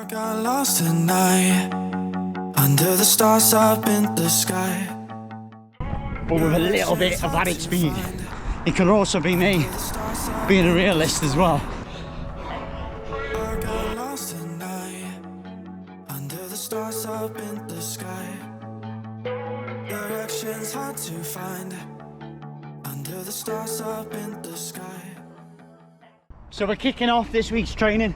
got lost tonight under the stars up in the sky. But with a little bit of added speed. It could also be me being a realist as well. I got lost tonight under the stars up in the sky. Directions hard to find under the stars up in the sky. So we're kicking off this week's training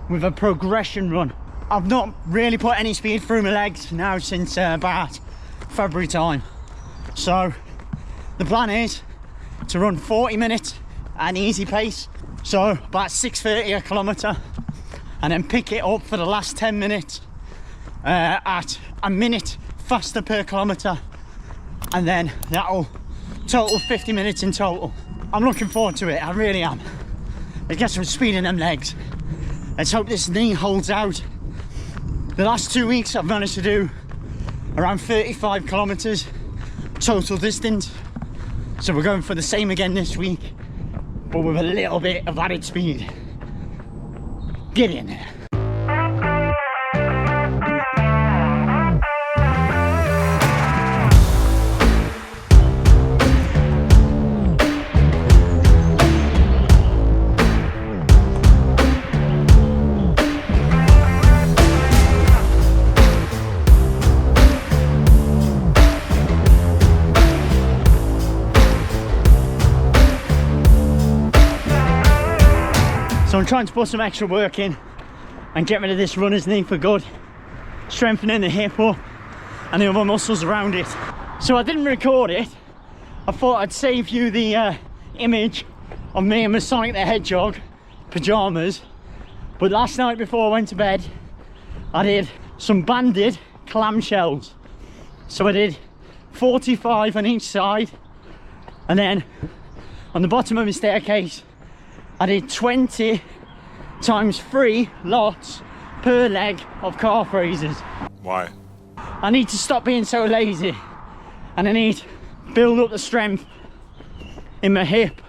with a progression run. I've not really put any speed through my legs now since about February time. So the plan is to run 40 minutes at an easy pace, so about 6:30 a kilometre, and then pick it up for the last 10 minutes at a minute faster per kilometre, and then that'll total 50 minutes in total. I'm looking forward to it, I really am. Let's get some speed in them legs. Let's hope this knee holds out. The last 2 weeks I've managed to do around 35 kilometres total distance. So we're going for the same again this week, but with a little bit of added speed. Get in there. So I'm trying to put some extra work in and get rid of this runner's knee for good, strengthening the hip up and the other muscles around it. So I didn't record it. I thought I'd save you the image of me and my Sonic the Hedgehog pyjamas. But last night before I went to bed, I did some banded clamshells. So I did 45 on each side, and then on the bottom of my staircase I did 20 times 3 lots per leg of calf raises. Why? I need to stop being so lazy, and I need to build up the strength in my hip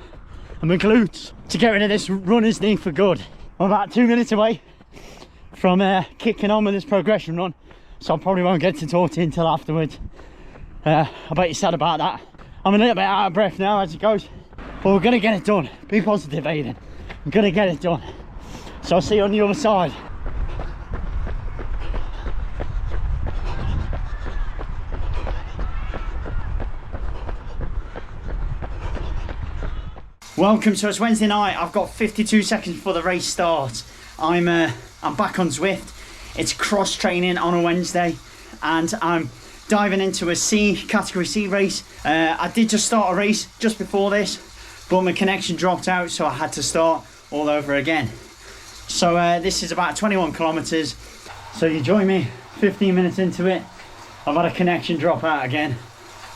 and my glutes to get rid of this runner's knee for good. I'm about 2 minutes away from kicking on with this progression run, so I probably won't get to talk to you until afterwards. I bet you're sad about that. I'm a little bit out of breath now as it goes. But we're gonna get it done. Be positive, Aiden. I'm gonna get it done. So I'll see you on the other side. Welcome. So it's Wednesday night. I've got 52 seconds before the race starts. I'm back on Zwift. It's cross training on a Wednesday, and I'm diving into a C, category C race. I did just start a race just before this, but my connection dropped out, so I had to start all over again. So this is about 21 kilometers. So you join me 15 minutes into it. I've had a connection drop out again,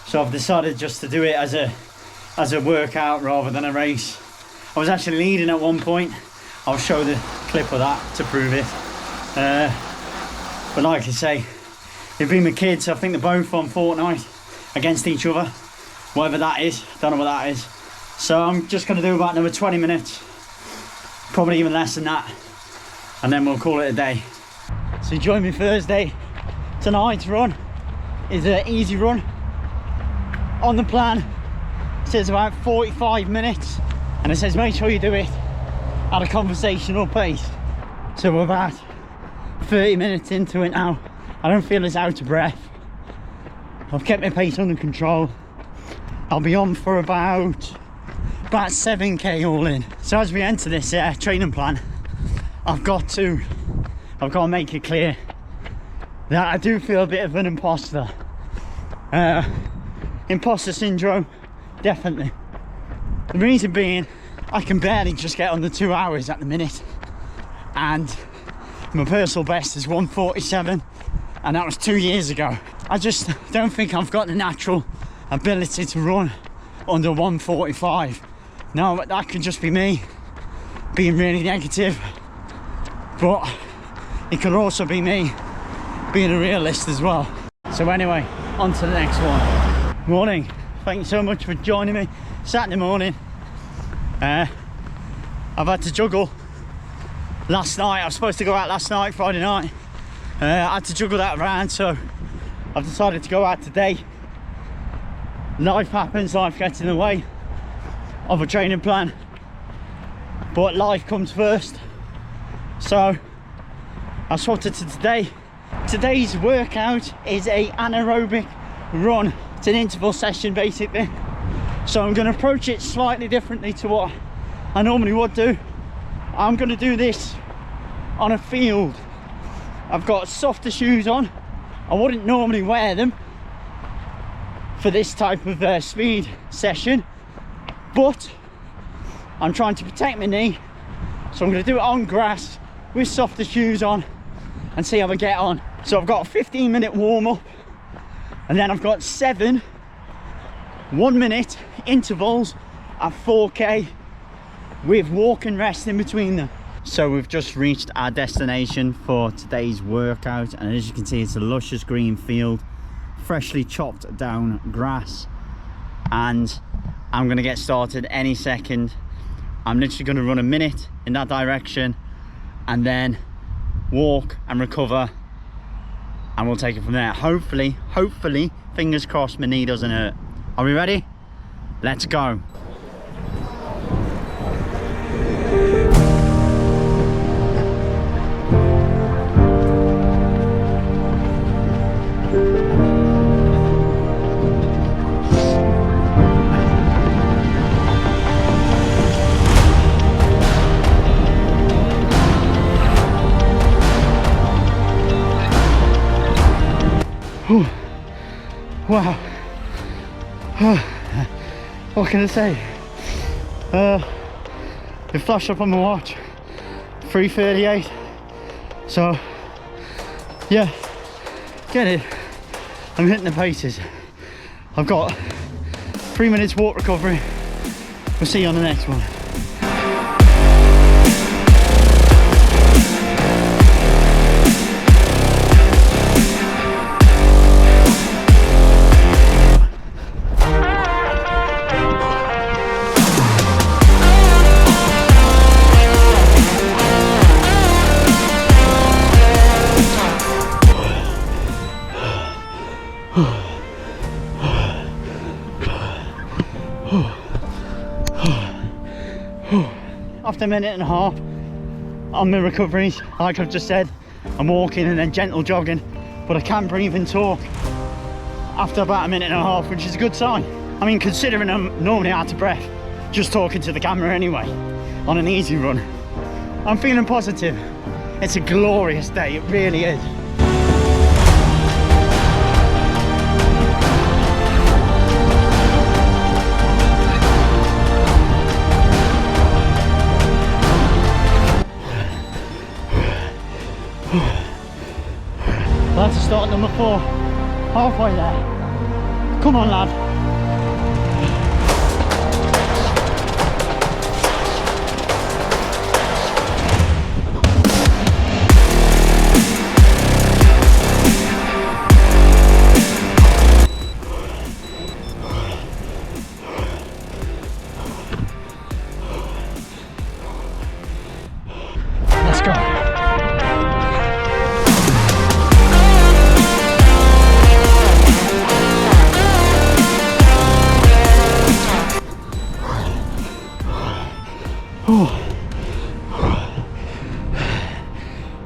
so I've decided just to do it as a workout rather than a race. I was actually leading at one point. I'll show the clip of that to prove it. But like I say, they've been my kids. I think they're both on Fortnite against each other, whatever that is. Don't know what that is. So I'm just going to do about another 20 minutes, probably even less than that, and then we'll call it a day. So join me Thursday. Tonight's run is an easy run. On the plan it says about 45 minutes, and it says make sure you do it at a conversational pace. So we're about 30 minutes into it now. I don't feel as out of breath. I've kept my pace under control. I'll be on for about 7k all in. So as we enter this training plan, I've got to make it clear that I do feel a bit of an imposter. Imposter syndrome, definitely. The reason being, I can barely just get under 2 hours at the minute, and my personal best is 1:47, and that was 2 years ago. I just don't think I've got the natural ability to run under 1:45. Now that could just be me being really negative, but it could also be me being a realist as well. So anyway, on to the next one. Morning, thank you so much for joining me. Saturday morning. I've had to juggle last night. I was supposed to go out last night, Friday night. I had to juggle that around, so I've decided to go out today. Life happens, life gets in the way of a training plan, but life comes first. So I swapped it to today. Today's workout is a anaerobic run. It's an interval session basically. So I'm going to approach it slightly differently to what I normally would do. I'm going to do this on a field. I've got softer shoes on. I wouldn't normally wear them for this type of speed session, but I'm trying to protect my knee, so I'm going to do it on grass with softer shoes on and see how I get on. So I've got a 15-minute warm-up, and then I've got 7 1-minute intervals at 4K with walk and rest in between them. So we've just reached our destination for today's workout, and as you can see, it's a luscious green field, freshly chopped down grass, and I'm going to get started any second. I'm literally going to run a minute in that direction and then walk and recover, and we'll take it from there. Hopefully, fingers crossed, my knee doesn't hurt. Are we ready? Let's go. Wow. What can I say? It flashed up on my watch, 3:38. So yeah, get it. I'm hitting the paces. I've got 3 minutes walk recovery. We'll see you on the next one. After a minute and a half on my recoveries, like I've just said, I'm walking and then gentle jogging, but I can breathe and talk after about a minute and a half, which is a good sign. I mean, considering I'm normally out of breath just talking to the camera anyway on an easy run, I'm feeling positive. It's a glorious day, it really is. That's start number 4, halfway there. Come on, lad. Let's go.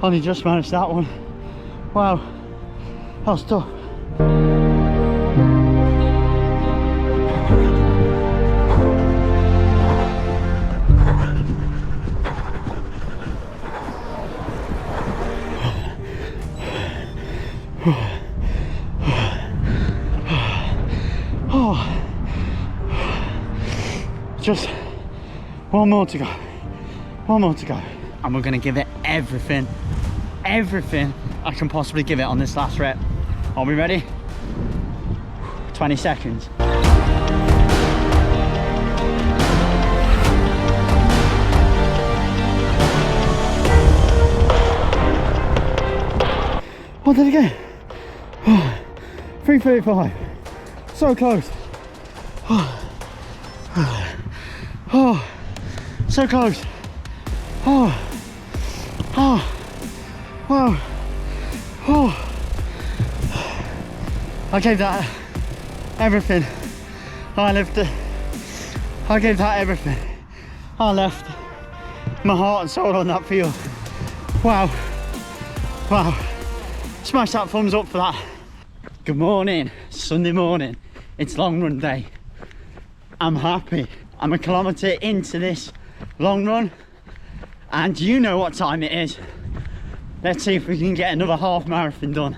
Only just managed that one. Wow, that was tough. Just one more to go. One more to go. And we're gonna give it everything I can possibly give it on this last rep. Are we ready? 20 seconds. What did I get? 3:35. So close. So close. Oh, whoa, oh. I gave that everything. I left it. I gave that everything. I left my heart and soul on that field. Wow. Wow. Smash that thumbs up for that. Good morning, Sunday morning. It's long run day. I'm happy. I'm a kilometre into this long run and you know what time it is. Let's see if we can get another half marathon done.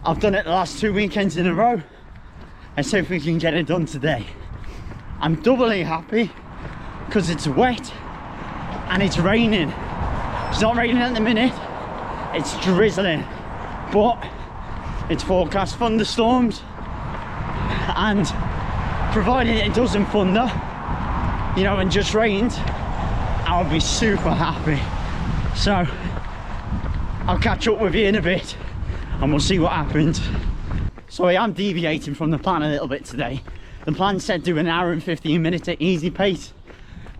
I've done it the last 2 weekends in a row. Let's see if we can get it done today. I'm doubly happy because it's wet and it's raining. It's not raining at the minute, it's drizzling, but it's forecast thunderstorms, and provided it doesn't thunder, you know, and just rains, I'll be super happy. So I'll catch up with you in a bit and we'll see what happens. So I am deviating from the plan a little bit today. The plan said do an hour and 15 minutes at easy pace.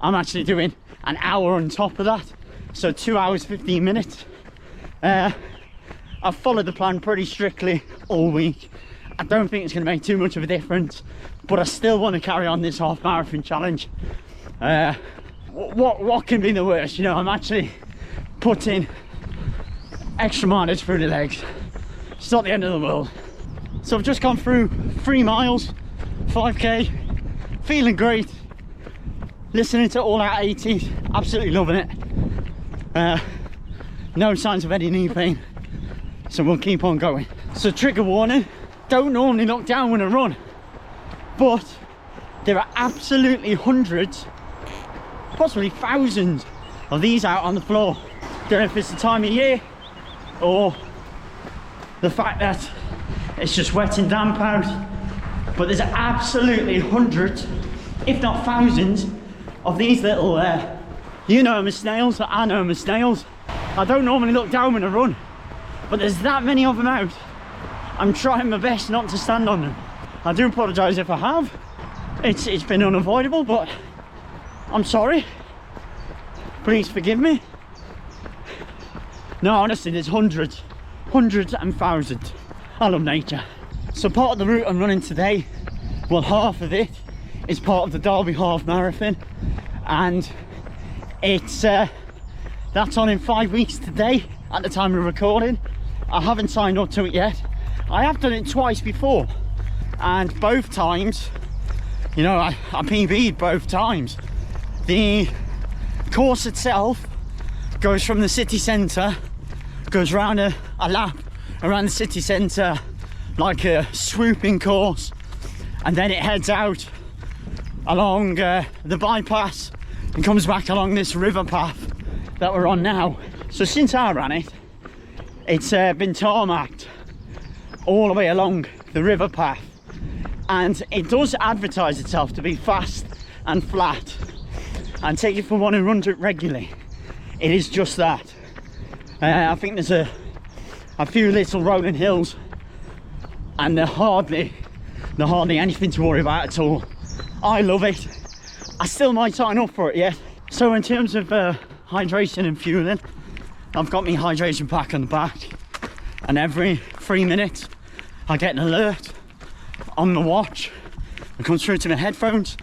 I'm actually doing an hour on top of that, so 2 hours 15 minutes. I've followed the plan pretty strictly all week. I don't think it's going to make too much of a difference, but I still want to carry on this half marathon challenge. What can be the worst? You know, I'm actually putting extra mileage through the legs. It's not the end of the world. So I've just gone through 3 miles, 5k, feeling great, listening to All Out 80s, absolutely loving it. No signs of any knee pain, so we'll keep on going. So trigger warning, don't normally look down when I run, but there are absolutely hundreds, possibly thousands of these out on the floor. Don't know if it's the time of year or the fact that it's just wet and damp out, but there's absolutely hundreds, if not thousands, of these little, you know them as snails, I know them as snails. I don't normally look down when I run, but there's that many of them out. I'm trying my best not to stand on them. I do apologise if I have. It's been unavoidable, but I'm sorry. Please forgive me. No, honestly, there's hundreds and thousands. I love nature. So part of the route I'm running today, well, half of it is part of the Derby Half Marathon, and it's that's on in 5 weeks today at the time of recording. I haven't signed up to it yet. I have done it twice before, and both times, you know, I PB'd both times. The course itself goes from the city centre, goes round a lap around the city centre, like a swooping course, and then it heads out along the bypass and comes back along this river path that we're on now. So since I ran it, it's been tarmacked all the way along the river path, and it does advertise itself to be fast and flat, and take it for one who runs it regularly, it is just that. I think there's a few little rolling hills, and they're hardly anything to worry about at all. I love it. I still might sign up for it yet. So in terms of hydration and fueling, I've got my hydration pack on the back, and every 3 minutes I get an alert on the watch. It comes through to my headphones,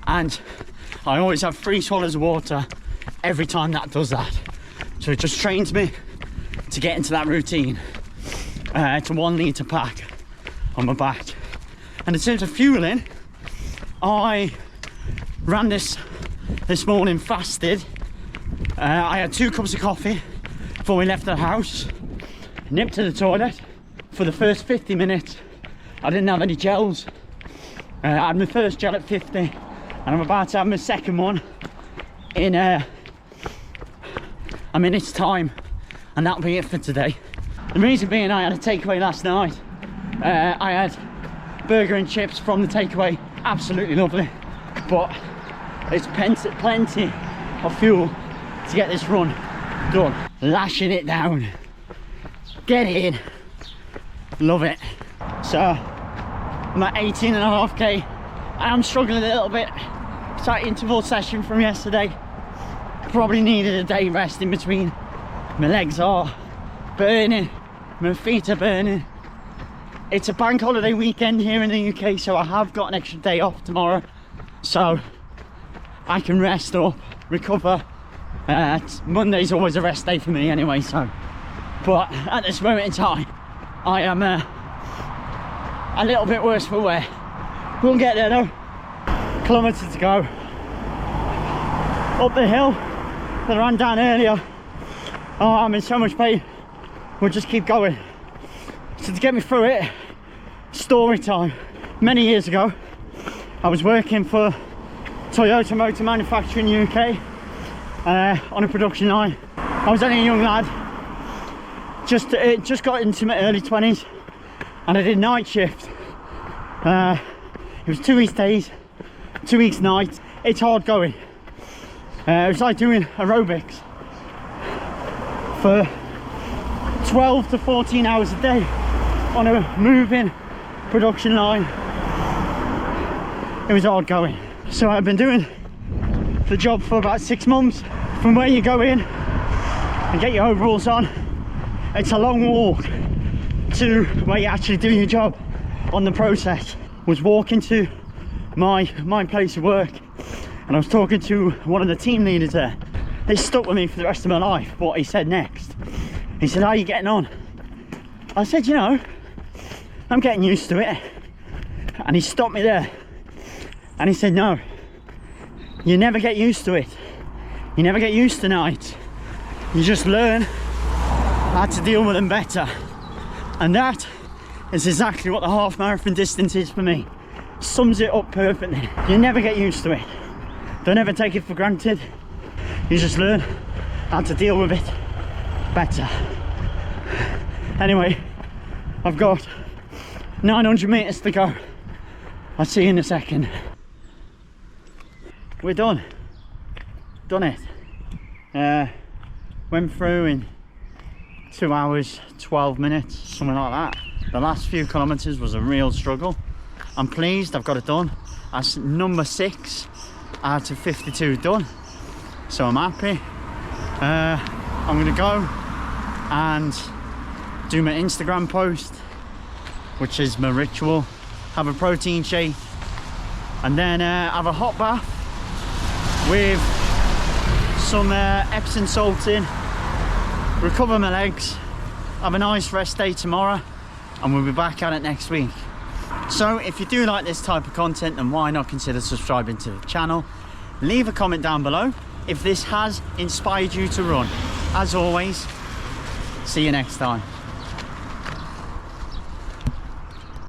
and I always have 3 swallows of water every time that does that. So it just trains me to get into that routine. It's a 1 litre pack on my back. And in terms of fueling, I ran this morning fasted. I had 2 cups of coffee before we left the house, nipped to the toilet. For the first 50 minutes I didn't have any gels. I had my first gel at 50, and I'm about to have my second one in a minute's time, and that'll be it for today. The reason being, I had a takeaway last night. I had burger and chips from the takeaway, absolutely lovely, but it's plenty of fuel to get this run done. Lashing it down, get in, love it. So I'm at 18.5k. I am struggling a little bit. It's that interval session from yesterday. Probably needed a day rest in between, My legs are burning, my feet are burning. It's a bank holiday weekend here in the UK, so I have got an extra day off tomorrow, so I can rest up, recover. Monday's always a rest day for me anyway, so. But at this moment in time, I am a little bit worse for wear. We'll get there though. Kilometre to go. Up the hill that I ran down earlier. Oh, I'm in so much pain. We'll just keep going. So to get me through it, story time. Many years ago, I was working for Toyota Motor Manufacturing UK on a production line. I was only a young lad, just got into my early 20s, and I did night shift. It was 2 weeks days, 2 weeks nights. It's hard going. It was like doing aerobics for 12 to 14 hours a day on a moving production line. It was hard going. So I've been doing the job for about 6 months. From where you go in and get your overalls on, it's a long walk to where you actually do your job. On the process was walking to my place of work, and I was talking to one of the team leaders there. It stuck with me for the rest of my life, what he said next. He said, "How are you getting on?" I said, "You know, I'm getting used to it." And he stopped me there and he said, "No, you never get used to it. You never get used to nights. You just learn how to deal with them better." And that is exactly what the half marathon distance is for me. Sums it up perfectly. You never get used to it. Don't ever take it for granted. You just learn how to deal with it better. Anyway, I've got 900 meters to go. I'll see you in a second. We're done. Done it. Went through in 2 hours 12 minutes, something like that. The last few kilometers was a real struggle. I'm pleased I've got it done. That's number 6 out of 52 done, so I'm happy. I'm gonna go and do my Instagram post, which is my ritual. Have a protein shake and then have a hot bath with some Epsom salt in, recover my legs, have a nice rest day tomorrow, and we'll be back at it next week. So if you do like this type of content, then why not consider subscribing to the channel. Leave a comment down below if this has inspired you to run. As always, see you next time.